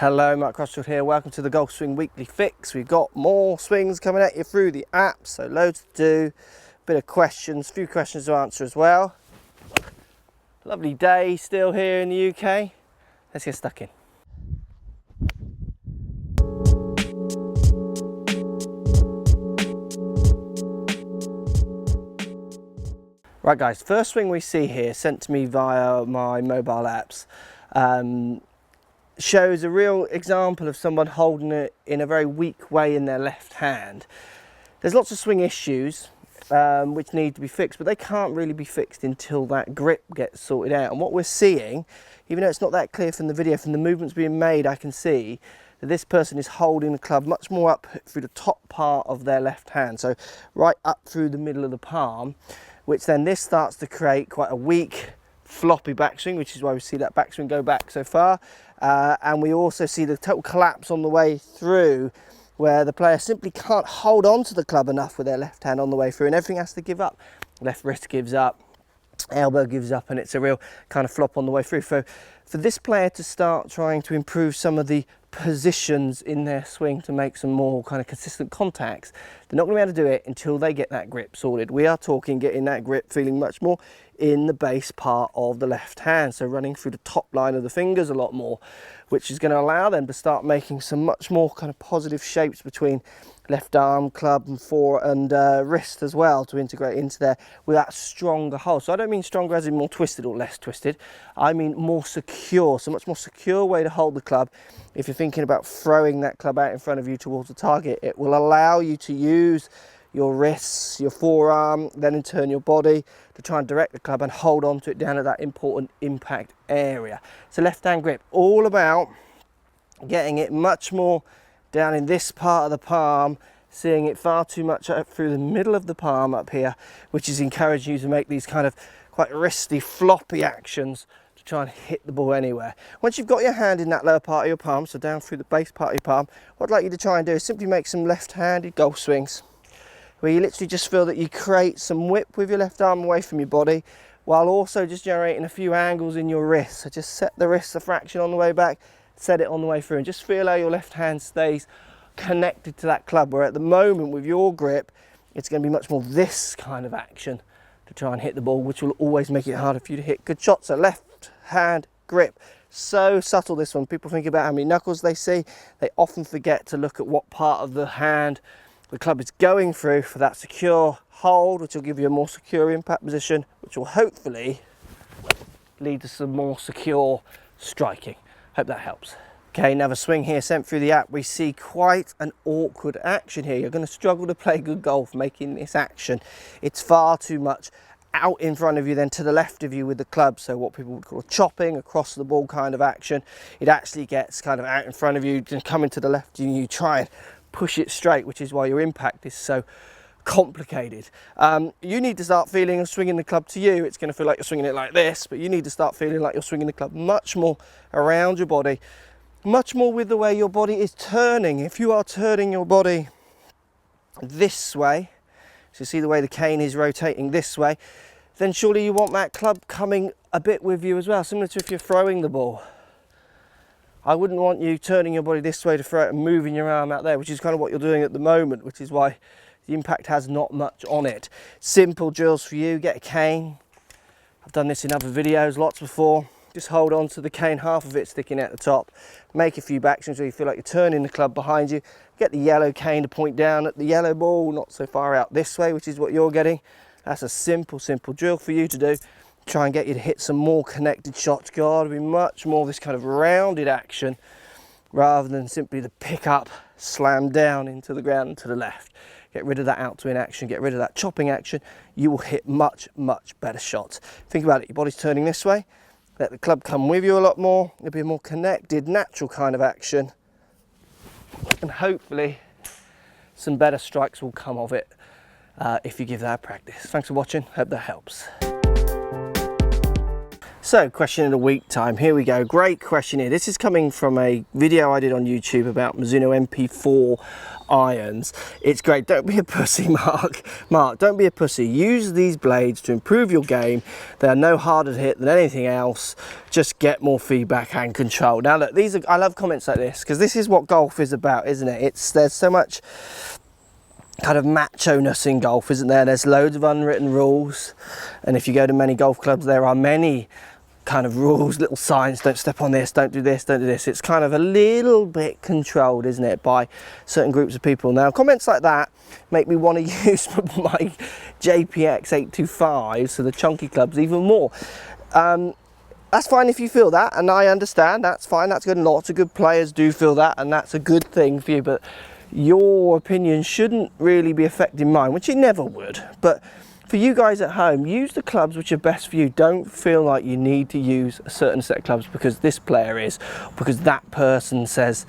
Hello, Mark Crossfield here. Welcome to the Golf Swing Weekly Fix. We've got more swings coming at you through the app, so loads to do, bit of questions, a few questions to answer as well. Lovely day still here in the UK. Let's get stuck in. Right guys, first swing we see here, sent to me via my mobile apps, shows a real example of someone holding it in a very weak way in their left hand. There's lots of swing issues which need to be fixed, but they can't really be fixed until that grip gets sorted out. And what we're seeing, even though it's not that clear from the video, from the movements being made, I can see that this person is holding the club much more up through the top part of their left hand, so right up through the middle of the palm, which then this starts to create quite a weak floppy backswing, which is why we see that backswing go back so far. And we also see the total collapse on the way through, where the player simply can't hold on to the club enough with their left hand on the way through, and everything has to give up. Left wrist gives up, elbow gives up, and it's a real kind of flop on the way through. So for this player to start trying to improve some of the positions in their swing to make some more kind of consistent contacts, they're not going to be able to do it until they get that grip sorted. We are talking getting that grip feeling much more in the base part of the left hand, so running through the top line of the fingers a lot more, which is going to allow them to start making some much more kind of positive shapes between left arm, club and wrist as well, to integrate into there with that stronger hold. So I don't mean stronger as in more twisted or less twisted, I mean more secure, so much more secure way to hold the club. If you're thinking about throwing that club out in front of you towards the target, it will allow you to use your wrists, your forearm, then in turn your body to try and direct the club and hold on to it down at that important impact area. So left hand grip, all about getting it much more down in this part of the palm, seeing it far too much up through the middle of the palm up here, which is encouraging you to make these kind of quite wristy, floppy actions to try and hit the ball anywhere. Once you've got your hand in that lower part of your palm, so down through the base part of your palm, what I'd like you to try and do is simply make some left-handed golf swings, where you literally just feel that you create some whip with your left arm away from your body, while also just generating a few angles in your wrist. So just set the wrist a fraction on the way back, set it on the way through, and just feel how your left hand stays connected to that club, where at the moment with your grip, it's going to be much more this kind of action to try and hit the ball, which will always make it harder for you to hit good shots. So left hand grip, so subtle this one. People think about how many knuckles they see. They often forget to look at what part of the hand the club is going through for that secure hold, which will give you a more secure impact position, which will hopefully lead to some more secure striking. Hope that helps. Okay, another swing here sent through the app. We see quite an awkward action here. You're going to struggle to play good golf making this action. It's far too much out in front of you, then to the left of you with the club. So what people would call chopping, across the ball kind of action. It actually gets kind of out in front of you and coming to the left, and you try and push it straight, which is why your impact is so complicated. You need to start feeling of swinging the club to you. It's going to feel like you're swinging it like this, but you need to start feeling like you're swinging the club much more around your body, much more with the way your body is turning. If you are turning your body this way, so you see the way the cane is rotating this way, then surely you want that club coming a bit with you as well, similar to if you're throwing the ball. I wouldn't want you turning your body this way to throw it and moving your arm out there, which is kind of what you're doing at the moment, which is why the impact has not much on it. Simple drills for you: get a cane. I've done this in other videos lots before. Just hold on to the cane, half of it sticking out the top. Make a few backswings so you feel like you're turning the club behind you. Get the yellow cane to point down at the yellow ball, not so far out this way, which is what you're getting. That's a simple drill for you to do. Try and get you to hit some more connected shots. Got to be much more this kind of rounded action rather than simply the pick up, slam down into the ground and to the left. Get rid of that out to in action, get rid of that chopping action. You will hit much better shots. Think about it, your body's turning this way. Let the club come with you a lot more. It'll be a more connected, natural kind of action. And hopefully some better strikes will come of it if you give that a practice. Thanks for watching, hope that helps. So, question of the week time. Here we go. Great question here. This is coming from a video I did on YouTube about Mizuno MP4 irons. It's great. Don't be a pussy, Mark. Mark, don't be a pussy. Use these blades to improve your game. They are no harder to hit than anything else. Just get more feedback and control. Now, look, these are, I love comments like this because this is what golf is about, isn't it? There's so much kind of macho-ness in golf, isn't there? There's loads of unwritten rules, and if you go to many golf clubs, there are many kind of rules, little signs, don't step on this, don't do this, don't do this. It's kind of a little bit controlled, isn't it, by certain groups of people. Now, comments like that make me want to use my JPX 825, so the chunky clubs, even more. That's fine if you feel that, and I understand, that's fine, that's good, and lots of good players do feel that, and that's a good thing for you, but your opinion shouldn't really be affecting mine, which it never would. But for you guys at home, use the clubs which are best for you. Don't feel like you need to use a certain set of clubs because this player is, because that person says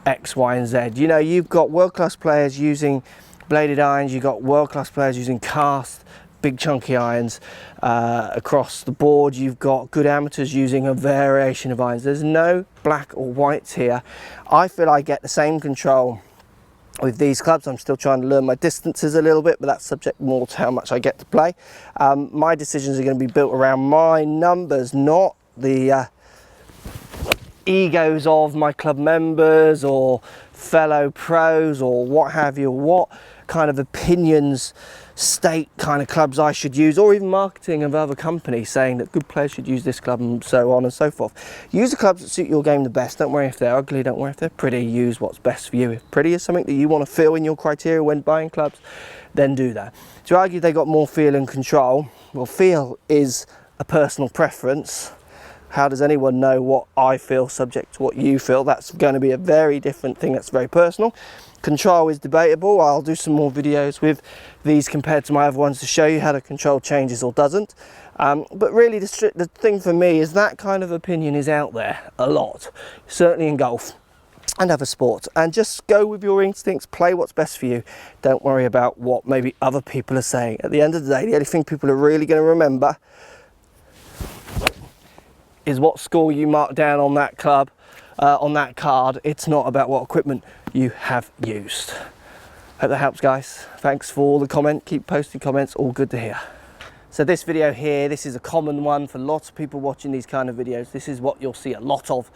X, Y, and Z. You know, you've got world-class players using bladed irons, you've got world-class players using cast, big chunky irons across the board. You've got good amateurs using a variation of irons. There's no black or whites here. I feel I get the same control with these clubs. I'm still trying to learn my distances a little bit, but that's subject more to how much I get to play. My decisions are going to be built around my numbers, not the egos of my club members or fellow pros or what have you, what kind of opinions state kind of clubs I should use, or even marketing of other companies saying that good players should use this club and so on and so forth. Use the clubs that suit your game the best. Don't worry if they're ugly, don't worry if they're pretty. Use what's best for you. If pretty is something that you want to feel in your criteria when buying clubs, then do that. To argue they got more feel and control, well, feel is a personal preference. How does anyone know what I feel subject to what you feel? That's going to be a very different thing, that's very personal. Control is debatable. I'll do some more videos with these compared to my other ones to show you how the control changes or doesn't. But really the thing for me is that kind of opinion is out there a lot, certainly in golf and other sports. And just go with your instincts, play what's best for you. Don't worry about what maybe other people are saying. At the end of the day, the only thing people are really going to remember is what score you mark down on that club, on that card. It's not about what equipment you have used. Hope that helps, guys. Thanks for the comment. Keep posting comments, all good to hear. So this video here, this is a common one for lots of people watching these kind of videos. This is what you'll see a lot of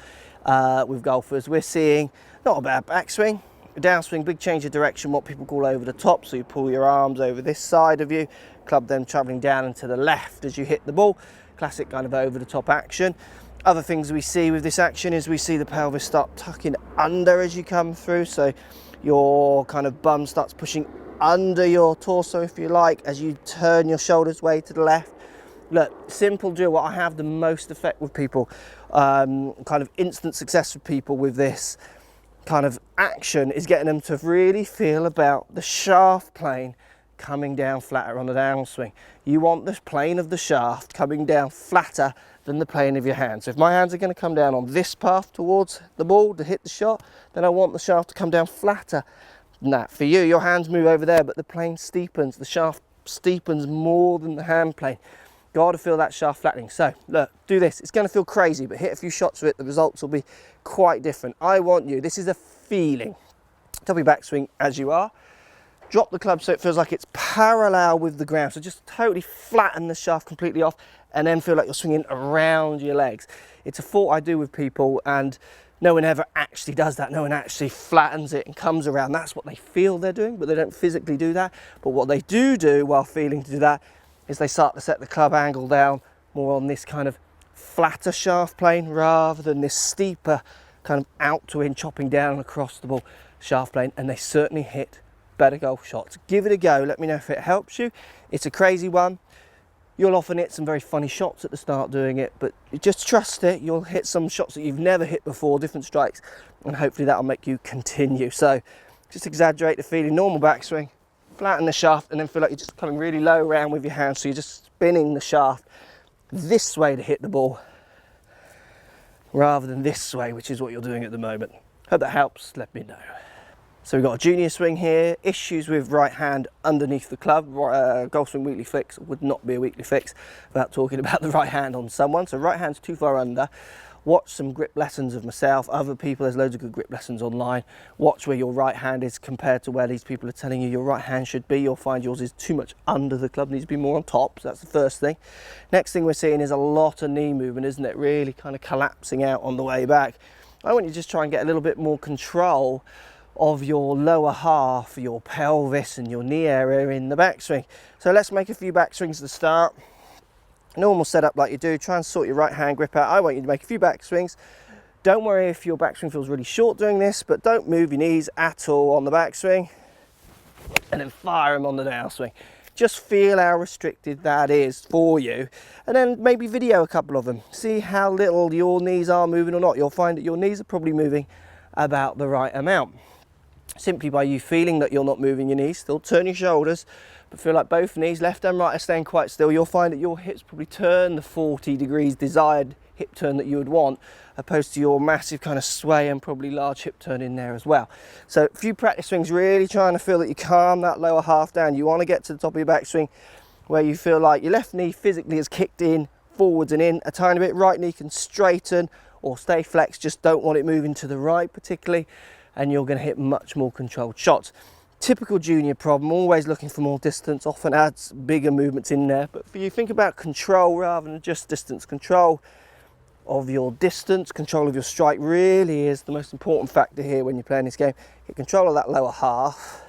with golfers. We're seeing not a bad backswing, a downswing, big change of direction, what people call over the top. So you pull your arms over this side of you, club them traveling down and to the left as you hit the ball. Classic kind of over the top action. Other things we see with this action is we see the pelvis start tucking under as you come through, so your kind of bum starts pushing under your torso, if you like, as you turn your shoulders way to the left. Look, simple drill. What I have the most effect with people, kind of instant success with people with this kind of action, is getting them to really feel about the shaft plane coming down flatter on the downswing. You want this plane of the shaft coming down flatter than the plane of your hands. So if my hands are going to come down on this path towards the ball to hit the shot, then I want the shaft to come down flatter than that. For you, your hands move over there, but the plane steepens, the shaft steepens more than the hand plane. Got to feel that shaft flattening. So look, do this. It's going to feel crazy, but hit a few shots with it, the results will be quite different. I want you, this is a feeling. Top your backswing as you are. Drop the club so it feels like it's parallel with the ground. So just totally flatten the shaft completely off and then feel like you're swinging around your legs. It's a thought I do with people, and no one ever actually does that. No one actually flattens it and comes around. That's what they feel they're doing, but they don't physically do that. But what they do while feeling to do that is they start to set the club angle down more on this kind of flatter shaft plane rather than this steeper kind of out to in chopping down across the ball shaft plane, and they certainly hit better golf shots. Give it a go. Let me know if it helps you. It's a crazy one. You'll often hit some very funny shots at the start doing it, but just trust it. You'll hit some shots that you've never hit before, different strikes, and hopefully that'll make you continue. So just exaggerate the feeling, normal backswing, flatten the shaft, and then feel like you're just coming really low around with your hands. So you're just spinning the shaft this way to hit the ball rather than this way, which is what you're doing at the moment. Hope that helps. Let me know. So we've got a junior swing here, issues with right hand underneath the club. Golf Swing Weekly Fix would not be a weekly fix without talking about the right hand on someone. So right hand's too far under. Watch some grip lessons of myself, other people, there's loads of good grip lessons online. Watch where your right hand is compared to where these people are telling you your right hand should be. You'll find yours is too much under the club, needs to be more on top, so that's the first thing. Next thing we're seeing is a lot of knee movement, isn't it? Really kind of collapsing out on the way back. I want you to just try and get a little bit more control of your lower half, your pelvis and your knee area in the backswing. So let's make a few backswings to start. Normal setup like you do, try and sort your right hand grip out. I want you to make a few backswings. Don't worry if your backswing feels really short doing this, but don't move your knees at all on the backswing, and then fire them on the downswing. Just feel how restricted that is for you, and then maybe video a couple of them. See how little your knees are moving or not. You'll find that your knees are probably moving about the right amount. Simply by you feeling that you're not moving your knees, still turn your shoulders, but feel like both knees, left and right, are staying quite still. You'll find that your hips probably turn the 40 degrees desired hip turn that you would want, opposed to your massive kind of sway and probably large hip turn in there as well. So a few practice swings, really trying to feel that you calm that lower half down. You want to get to the top of your backswing where you feel like your left knee physically has kicked in, forwards and in a tiny bit. Right knee can straighten or stay flexed, just don't want it moving to the right particularly, and you're going to hit much more controlled shots. Typical junior problem, always looking for more distance, often adds bigger movements in there. But for you, think about control rather than just distance. Control of your distance, control of your strike really is the most important factor here when you're playing this game. Get control of that lower half,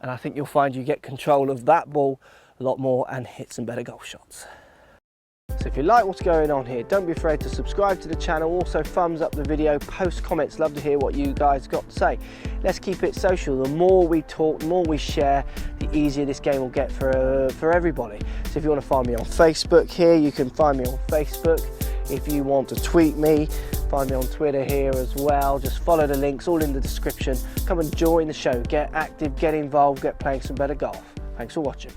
and I think you'll find you get control of that ball a lot more and hit some better golf shots. So if you like what's going on here, don't be afraid to subscribe to the channel. Also thumbs up the video, post comments, love to hear what you guys got to say. Let's keep it social. The more we talk, the more we share, the easier this game will get for everybody. So if you want to find me on Facebook here, you can find me on Facebook. If you want to tweet me, find me on Twitter here as well. Just follow the links, all in the description. Come and join the show, get active, get involved, get playing some better golf. Thanks for watching.